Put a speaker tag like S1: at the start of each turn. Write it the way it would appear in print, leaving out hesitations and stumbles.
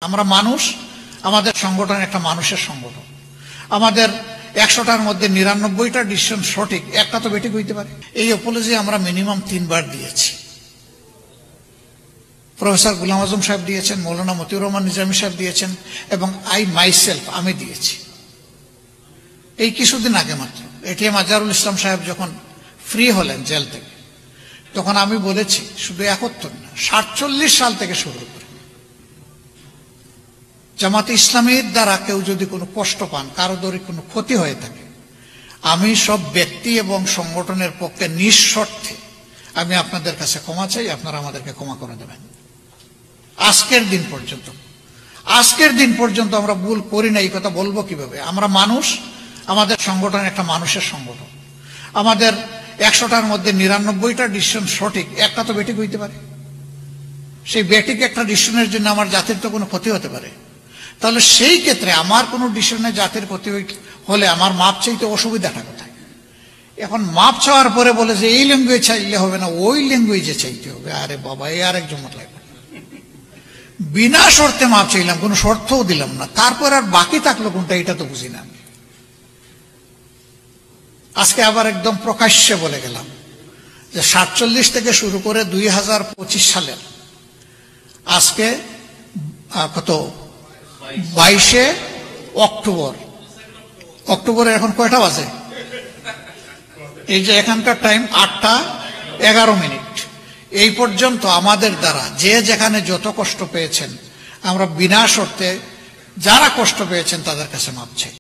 S1: আমরা মানুষ, আমাদের সংগঠন একটা মানুষের সংগঠন। আমাদের 100টার মধ্যে 99টা ডিসিশন সঠিক, একটা তো বেঠিক হইতে পারে। এই অ্যাপোলজি আমরা মিনিমাম 3 বার দিয়েছি। প্রফেসর গোলাম আজম সাহেব দিয়েছেন, মৌলানা মতিউর রহমান নিজামী সাহেব দিয়েছেন, এবং আমি দিয়েছি। এই কিছুদিন আগে মাত্র এটিএম আজহারুল ইসলাম সাহেব যখন ফ্রি হলেন জেল থেকে, তখন আমি বলেছি শুধু 71 না, 47 সাল থেকে শুরু করে জামাতে ইসলামীর দ্বারা কেউ যদি কোনো কষ্ট পান, কারো দরে কোনো ক্ষতি হয়ে থাকে, আমি সব ব্যক্তি এবং সংগঠনের পক্ষে নিঃশর্তে আমি আপনাদের কাছে ক্ষমা চাই, আপনারা আমাদেরকে ক্ষমা করে দেবেন। আজকের দিন পর্যন্ত আমরা ভুল করি না, এই কথা বলবো কিভাবে? আমরা মানুষ, আমাদের সংগঠন একটা মানুষের সংগঠন। আমাদের 100টার মধ্যে 99টা ডিসিশন সঠিক, একটা তো বেঠিক হইতে পারে। সেই বেঠিক একটা ডিসিশনের জন্য আমার জাতির তো কোনো ক্ষতি হতে পারে। তাহলে সেই ক্ষেত্রে আমার কোনো ডিসিশনে জাতির ক্ষতি হলে আমার মাপ চাইতে অসুবিধাটা কোথায়? এখন মাপ চাওয়ার পরে বলে যে এই ল্যাঙ্গুয়েজ চাইলে হবে না, ওই ল্যাঙ্গুয়েজে চাইতে হবে। আরে বাবা, এই আরেক জমত লাগবে। বিনা শর্তে মাপ চাইলাম, কোনো শর্তও দিলাম না, তারপর আর বাকি থাকলো কোনটা, এটা তো বুঝি না। আজকে আবার একদম প্রকাশ্যে বলে গেলাম যে 47 থেকে শুরু করে 2025 সালের আজকে কত 22শে অক্টোবরে এখন কয়টা বাজে? এই যে এখানকার টাইম 8টা 11 মিনিট। এই পর্যন্ত আমাদের দ্বারা যে যেখানে যত কষ্ট পেয়েছেন, আমরা বিনা শর্তে যারা কষ্ট পেয়েছেন তাদের কাছে মাপ চাই।